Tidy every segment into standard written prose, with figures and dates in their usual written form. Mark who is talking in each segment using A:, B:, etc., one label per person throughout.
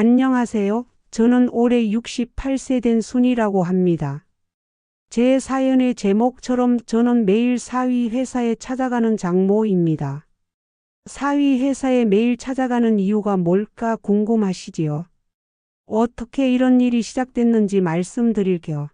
A: 안녕하세요. 저는 올해 68세 된 순이라고 합니다. 제 사연의 제목처럼 저는 매일 사위 회사에 찾아가는 장모입니다. 사위 회사에 매일 찾아가는 이유가 뭘까 궁금하시지요? 어떻게 이런 일이 시작됐는지 말씀드릴게요.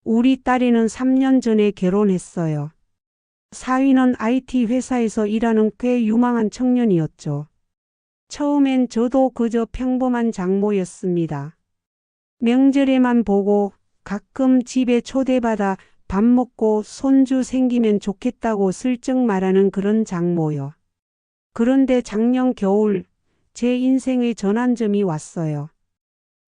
A: 우리 딸이는 3년 전에 결혼했어요. 사위는 IT 회사에서 일하는 꽤 유망한 청년이었죠. 처음엔 저도 그저 평범한 장모였습니다. 명절에만 보고 가끔 집에 초대받아 밥 먹고 손주 생기면 좋겠다고 슬쩍 말하는 그런 장모요. 그런데 작년 겨울 제 인생의 전환점이 왔어요.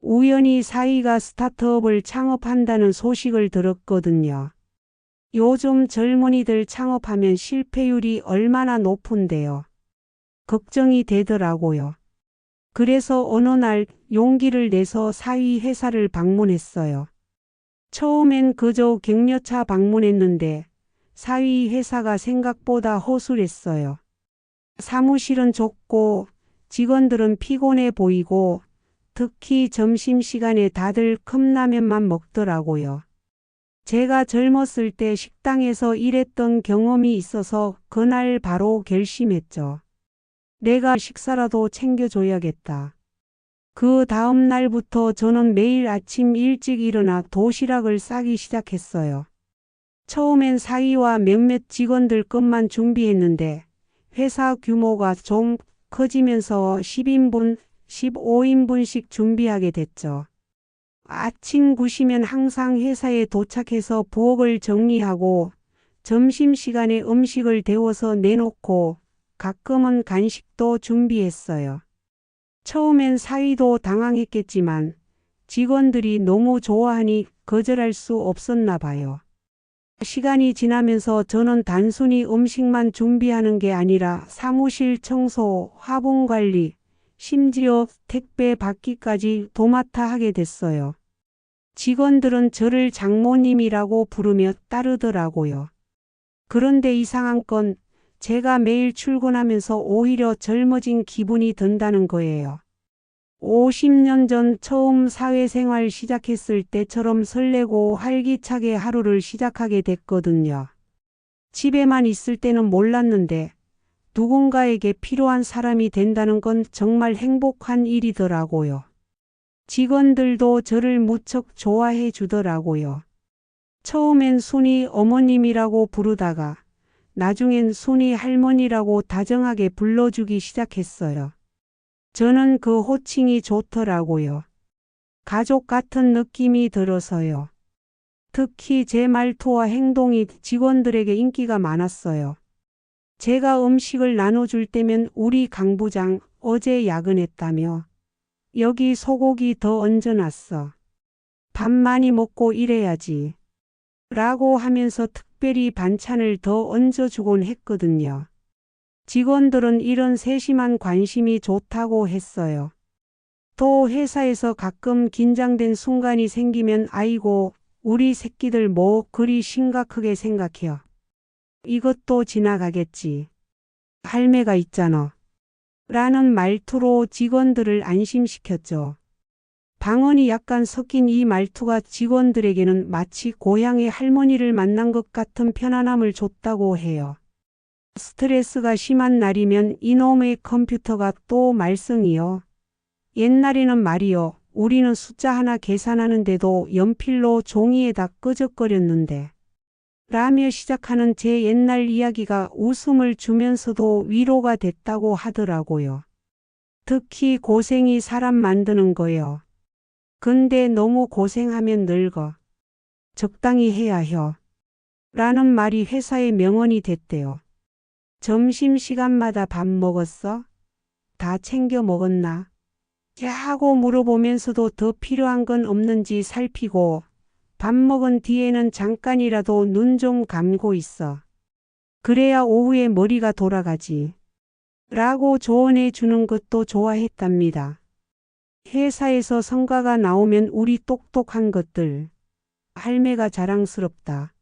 A: 우연히 사위가 스타트업을 창업한다는 소식을 들었거든요. 요즘 젊은이들 창업하면 실패율이 얼마나 높은데요. 걱정이 되더라고요. 그래서 어느 날 용기를 내서 사위 회사를 방문했어요. 처음엔 그저 격려차 방문했는데 사위 회사가 생각보다 허술했어요. 사무실은 좁고 직원들은 피곤해 보이고 특히 점심시간에 다들 컵라면만 먹더라고요. 제가 젊었을 때 식당에서 일했던 경험이 있어서 그날 바로 결심했죠. 내가 식사라도 챙겨줘야겠다. 그 다음 날부터 저는 매일 아침 일찍 일어나 도시락을 싸기 시작했어요. 처음엔 사위와 몇몇 직원들 것만 준비했는데 회사 규모가 좀 커지면서 10인분, 15인분씩 준비하게 됐죠. 아침 9시면 항상 회사에 도착해서 부엌을 정리하고 점심시간에 음식을 데워서 내놓고 가끔은 간식도 준비했어요. 처음엔 사위도 당황했겠지만 직원들이 너무 좋아하니 거절할 수 없었나 봐요. 시간이 지나면서 저는 단순히 음식만 준비하는 게 아니라 사무실 청소, 화분 관리, 심지어 택배 받기까지 도맡아 하게 됐어요. 직원들은 저를 장모님이라고 부르며 따르더라고요. 그런데 이상한 건 제가 매일 출근하면서 오히려 젊어진 기분이 든다는 거예요. 50년 전 처음 사회생활 시작했을 때처럼 설레고 활기차게 하루를 시작하게 됐거든요. 집에만 있을 때는 몰랐는데 누군가에게 필요한 사람이 된다는 건 정말 행복한 일이더라고요. 직원들도 저를 무척 좋아해 주더라고요. 처음엔 순이 어머님이라고 부르다가 나중엔 순이 할머니라고 다정하게 불러주기 시작했어요. 저는 그 호칭이 좋더라고요. 가족 같은 느낌이 들어서요. 특히 제 말투와 행동이 직원들에게 인기가 많았어요. 제가 음식을 나눠줄 때면 우리 강 부장 어제 야근했다며. 여기 소고기 더 얹어놨어. 밥 많이 먹고 일해야지. 라고 하면서 특별히 반찬을 더 얹어주곤 했거든요. 직원들은 이런 세심한 관심이 좋다고 했어요. 또 회사에서 가끔 긴장된 순간이 생기면 아이고, 우리 새끼들 뭐 그리 심각하게 생각해요. 이것도 지나가겠지. 할매가 있잖아. 라는 말투로 직원들을 안심시켰죠. 방언이 약간 섞인 이 말투가 직원들에게는 마치 고향의 할머니를 만난 것 같은 편안함을 줬다고 해요. 스트레스가 심한 날이면 이놈의 컴퓨터가 또 말썽이요. 옛날에는 말이요. 우리는 숫자 하나 계산하는데도 연필로 종이에다 끄적거렸는데. 라며 시작하는 제 옛날 이야기가 웃음을 주면서도 위로가 됐다고 하더라고요. 특히 고생이 사람 만드는 거요. 근데 너무 고생하면 늙어. 적당히 해야 혀. 라는 말이 회사의 명언이 됐대요. 점심시간마다 밥 먹었어? 다 챙겨 먹었나? 하고 물어보면서도 더 필요한 건 없는지 살피고 밥 먹은 뒤에는 잠깐이라도 눈 좀 감고 있어. 그래야 오후에 머리가 돌아가지. 라고 조언해 주는 것도 좋아했답니다. 회사에서 성과가 나오면 우리 똑똑한 것들. 할매가 자랑스럽다.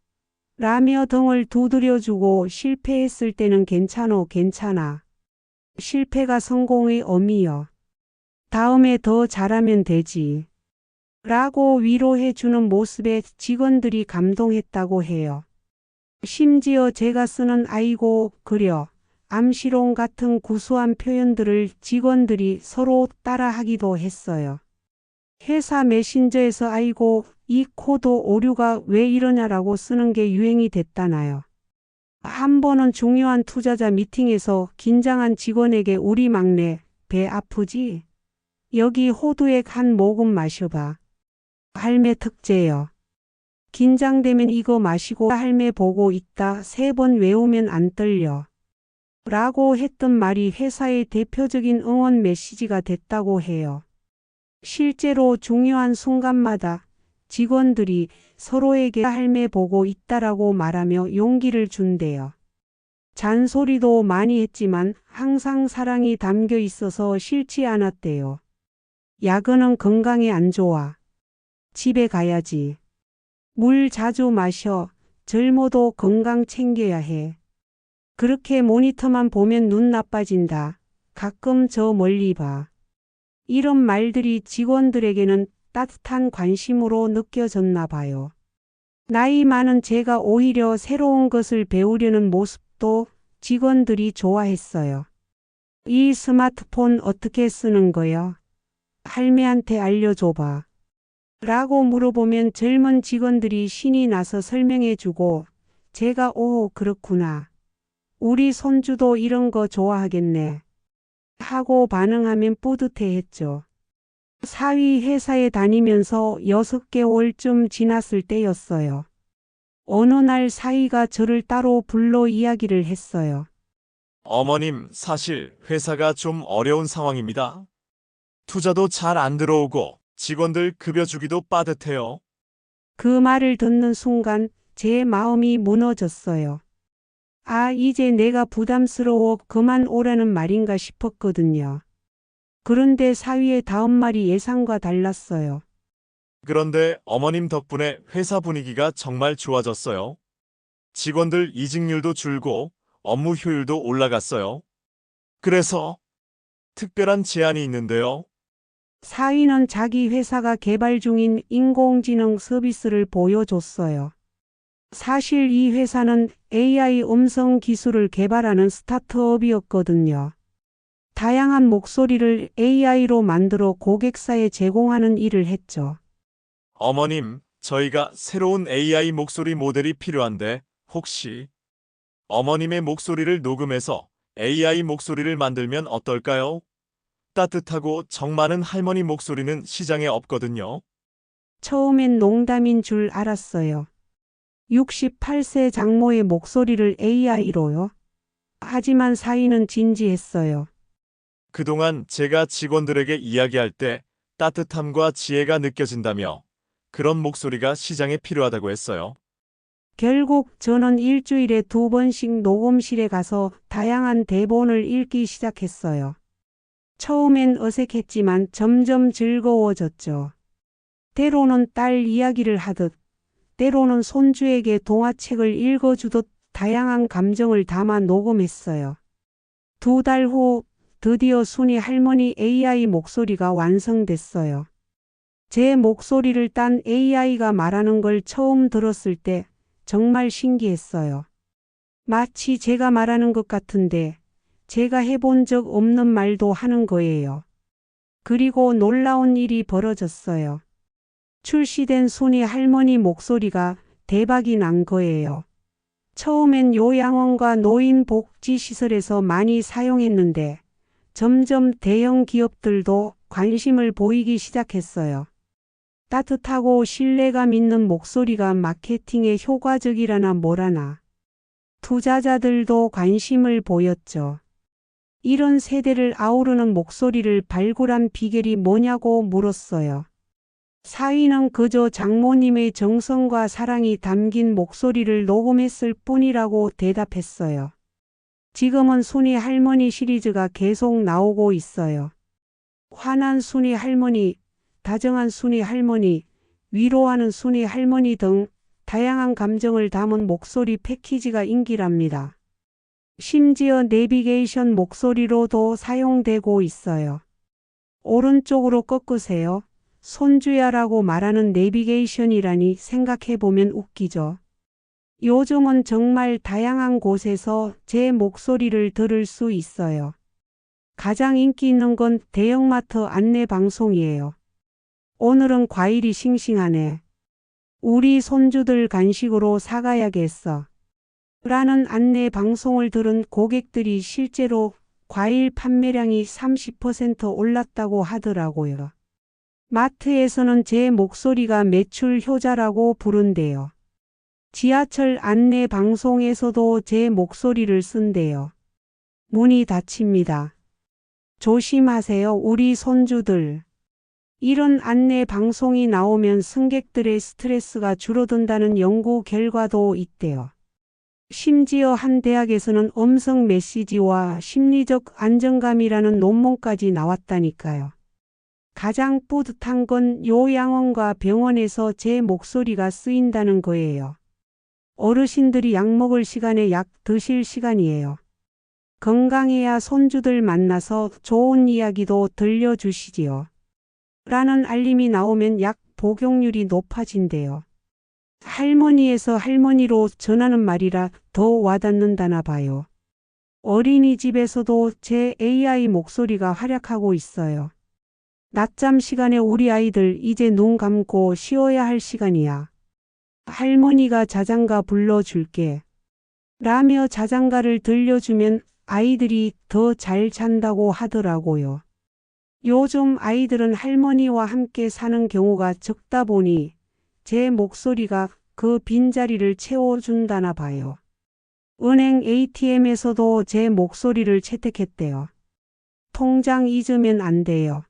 A: 라며 등을 두드려주고 실패했을 때는 괜찮아. 실패가 성공의 어미여. 다음에 더 잘하면 되지. 라고 위로해 주는 모습에 직원들이 감동했다고 해요. 심지어 제가 쓰는 아이고 그려, 암시롱 같은 구수한 표현들을 직원들이 서로 따라하기도 했어요. 회사 메신저에서 아이고 이 코드 오류가 왜 이러냐라고 쓰는 게 유행이 됐다나요. 한 번은 중요한 투자자 미팅에서 긴장한 직원에게 우리 막내 배 아프지? 여기 호두액 한 모금 마셔봐. 할매 특제요. 긴장되면 이거 마시고 할매 보고 있다 3번 외우면 안 떨려. 라고 했던 말이 회사의 대표적인 응원 메시지가 됐다고 해요. 실제로 중요한 순간마다 직원들이 서로에게 할매 보고 있다라고 말하며 용기를 준대요. 잔소리도 많이 했지만 항상 사랑이 담겨 있어서 싫지 않았대요. 야근은 건강에 안 좋아. 집에 가야지. 물 자주 마셔. 젊어도 건강 챙겨야 해. 그렇게 모니터만 보면 눈 나빠진다. 가끔 저 멀리 봐. 이런 말들이 직원들에게는 따뜻한 관심으로 느껴졌나 봐요. 나이 많은 제가 오히려 새로운 것을 배우려는 모습도 직원들이 좋아했어요. 이 스마트폰 어떻게 쓰는 거요? 할매한테 알려줘봐. 라고 물어보면 젊은 직원들이 신이 나서 설명해주고 제가 오 그렇구나. 우리 손주도 이런 거 좋아하겠네. 하고 반응하면 뿌듯해했죠. 사위 회사에 다니면서 6개월쯤 지났을 때였어요. 어느 날 사위가 저를 따로 불러 이야기를 했어요.
B: 어머님, 사실 회사가 좀 어려운 상황입니다. 투자도 잘 안 들어오고 직원들 급여 주기도 빠듯해요.
A: 그 말을 듣는 순간 제 마음이 무너졌어요. 아, 이제 내가 부담스러워 그만 오라는 말인가 싶었거든요. 그런데 사위의 다음 말이 예상과 달랐어요.
B: 그런데 어머님 덕분에 회사 분위기가 정말 좋아졌어요. 직원들 이직률도 줄고 업무 효율도 올라갔어요. 그래서 특별한 제안이 있는데요.
A: 사위는 자기 회사가 개발 중인 인공지능 서비스를 보여줬어요. 사실 이 회사는 AI 음성 기술을 개발하는 스타트업이었거든요. 다양한 목소리를 AI로 만들어 고객사에 제공하는 일을 했죠.
B: 어머님, 저희가 새로운 AI 목소리 모델이 필요한데 혹시 어머님의 목소리를 녹음해서 AI 목소리를 만들면 어떨까요? 따뜻하고 정 많은 할머니 목소리는 시장에 없거든요.
A: 처음엔 농담인 줄 알았어요. 68세 장모의 목소리를 AI로요? 하지만 사위는 진지했어요.
B: 그동안 제가 직원들에게 이야기할 때 따뜻함과 지혜가 느껴진다며 그런 목소리가 시장에 필요하다고 했어요.
A: 결국 저는 일주일에 2번씩 녹음실에 가서 다양한 대본을 읽기 시작했어요. 처음엔 어색했지만 점점 즐거워졌죠. 때로는 딸 이야기를 하듯, 때로는 손주에게 동화책을 읽어주듯 다양한 감정을 담아 녹음했어요. 2달 후 드디어 순이 할머니 AI 목소리가 완성됐어요. 제 목소리를 딴 AI가 말하는 걸 처음 들었을 때 정말 신기했어요. 마치 제가 말하는 것 같은데 제가 해본 적 없는 말도 하는 거예요. 그리고 놀라운 일이 벌어졌어요. 출시된 순이 할머니 목소리가 대박이 난 거예요. 처음엔 요양원과 노인복지시설에서 많이 사용했는데 점점 대형 기업들도 관심을 보이기 시작했어요. 따뜻하고 신뢰감 있는 목소리가 마케팅에 효과적이라나 뭐라나. 투자자들도 관심을 보였죠. 이런 세대를 아우르는 목소리를 발굴한 비결이 뭐냐고 물었어요. 사위는 그저 장모님의 정성과 사랑이 담긴 목소리를 녹음했을 뿐이라고 대답했어요. 지금은 순이 할머니 시리즈가 계속 나오고 있어요. 화난 순이 할머니, 다정한 순이 할머니, 위로하는 순이 할머니 등 다양한 감정을 담은 목소리 패키지가 인기랍니다. 심지어 내비게이션 목소리로도 사용되고 있어요. 오른쪽으로 꺾으세요. 손주야라고 말하는 내비게이션이라니 생각해보면 웃기죠. 요즘은 정말 다양한 곳에서 제 목소리를 들을 수 있어요. 가장 인기 있는 건 대형마트 안내 방송이에요. 오늘은 과일이 싱싱하네. 우리 손주들 간식으로 사가야겠어. 라는 안내 방송을 들은 고객들이 실제로 과일 판매량이 30% 올랐다고 하더라고요. 마트에서는 제 목소리가 매출 효자라고 부른대요. 지하철 안내 방송에서도 제 목소리를 쓴대요. 문이 닫힙니다. 조심하세요, 우리 손주들. 이런 안내 방송이 나오면 승객들의 스트레스가 줄어든다는 연구 결과도 있대요. 심지어 한 대학에서는 음성 메시지와 심리적 안정감이라는 논문까지 나왔다니까요. 가장 뿌듯한 건 요양원과 병원에서 제 목소리가 쓰인다는 거예요. 어르신들이 약 먹을 시간에 약 드실 시간이에요. 건강해야 손주들 만나서 좋은 이야기도 들려주시지요. 라는 알림이 나오면 약 복용률이 높아진대요. 할머니에서 할머니로 전하는 말이라 더 와닿는다나 봐요. 어린이집에서도 제 AI 목소리가 활약하고 있어요. 낮잠 시간에 우리 아이들 이제 눈 감고 쉬어야 할 시간이야. 할머니가 자장가 불러줄게. 라며 자장가를 들려주면 아이들이 더 잘 잔다고 하더라고요. 요즘 아이들은 할머니와 함께 사는 경우가 적다 보니 제 목소리가 그 빈자리를 채워준다나 봐요. 은행 ATM에서도 제 목소리를 채택했대요. 통장 잊으면 안 돼요.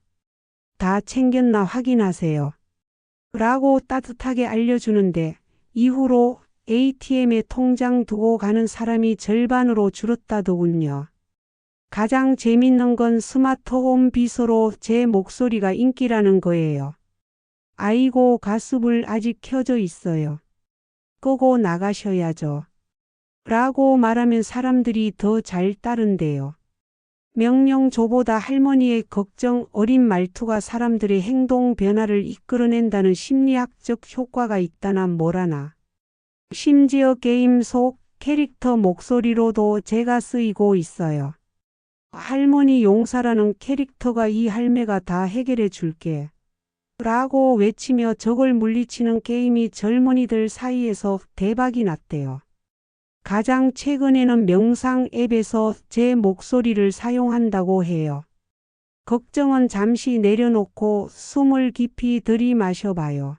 A: 다 챙겼나 확인하세요. 라고 따뜻하게 알려주는데 이후로 ATM에 통장 두고 가는 사람이 절반으로 줄었다더군요. 가장 재밌는 건 스마트홈 비서로 제 목소리가 인기라는 거예요. 아이고, 가스불 아직 켜져 있어요. 끄고 나가셔야죠. 라고 말하면 사람들이 더 잘 따른대요. 명령조보다 할머니의 걱정 어린 말투가 사람들의 행동 변화를 이끌어낸다는 심리학적 효과가 있다나 뭐라나. 심지어 게임 속 캐릭터 목소리로도 제가 쓰이고 있어요. 할머니 용사라는 캐릭터가 이 할매가 다 해결해 줄게. 라고 외치며 적을 물리치는 게임이 젊은이들 사이에서 대박이 났대요. 가장 최근에는 명상 앱에서 제 목소리를 사용한다고 해요. 걱정은 잠시 내려놓고 숨을 깊이 들이마셔봐요.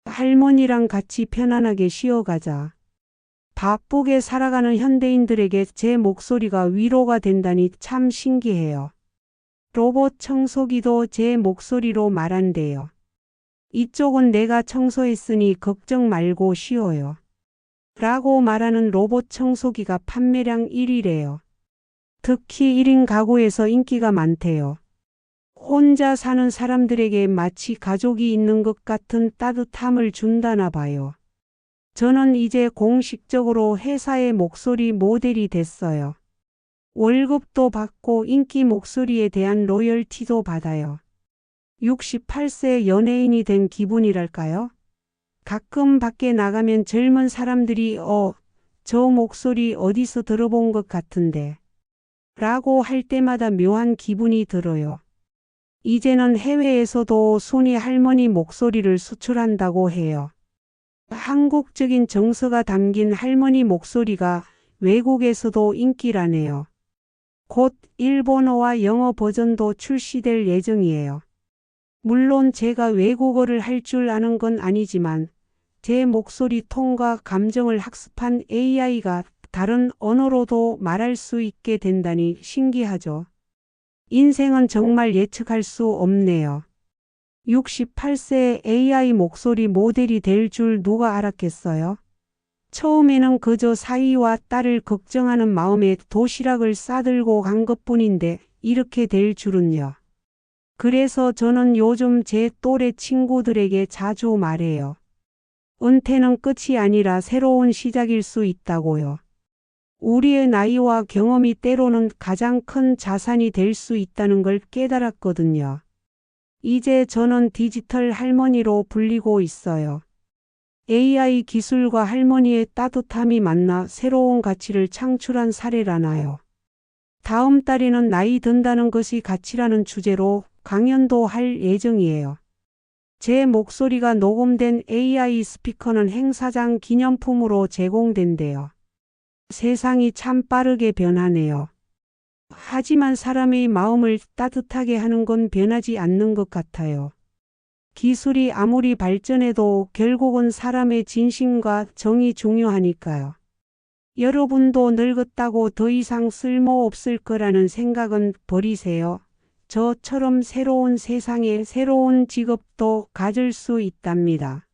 A: 할머니랑 같이 편안하게 쉬어가자. 바쁘게 살아가는 현대인들에게 제 목소리가 위로가 된다니 참 신기해요. 로봇 청소기도 제 목소리로 말한대요. 이쪽은 내가 청소했으니 걱정 말고 쉬어요. 라고 말하는 로봇 청소기가 판매량 1위래요. 특히 1인 가구에서 인기가 많대요. 혼자 사는 사람들에게 마치 가족이 있는 것 같은 따뜻함을 준다나 봐요. 저는 이제 공식적으로 회사의 목소리 모델이 됐어요. 월급도 받고 인기 목소리에 대한 로열티도 받아요. 68세 연예인이 된 기분이랄까요? 가끔 밖에 나가면 젊은 사람들이 저 목소리 어디서 들어본 것 같은데 라고 할 때마다 묘한 기분이 들어요. 이제는 해외에서도 순이 할머니 목소리를 수출한다고 해요. 한국적인 정서가 담긴 할머니 목소리가 외국에서도 인기라네요. 곧 일본어와 영어 버전도 출시될 예정이에요. 물론 제가 외국어를 할 줄 아는 건 아니지만 제 목소리 톤과 감정을 학습한 AI가 다른 언어로도 말할 수 있게 된다니 신기하죠. 인생은 정말 예측할 수 없네요. 68세 AI 목소리 모델이 될 줄 누가 알았겠어요? 처음에는 그저 사위와 딸을 걱정하는 마음에 도시락을 싸들고 간 것뿐인데 이렇게 될 줄은요. 그래서 저는 요즘 제 또래 친구들에게 자주 말해요. 은퇴는 끝이 아니라 새로운 시작일 수 있다고요. 우리의 나이와 경험이 때로는 가장 큰 자산이 될 수 있다는 걸 깨달았거든요. 이제 저는 디지털 할머니로 불리고 있어요. AI 기술과 할머니의 따뜻함이 만나 새로운 가치를 창출한 사례라나요. 다음 달에는 나이 든다는 것이 가치라는 주제로 강연도 할 예정이에요. 제 목소리가 녹음된 AI 스피커는 행사장 기념품으로 제공된대요. 세상이 참 빠르게 변하네요. 하지만 사람의 마음을 따뜻하게 하는 건 변하지 않는 것 같아요. 기술이 아무리 발전해도 결국은 사람의 진심과 정이 중요하니까요. 여러분도 늙었다고 더 이상 쓸모없을 거라는 생각은 버리세요. 저처럼 새로운 세상에 새로운 직업도 가질 수 있답니다.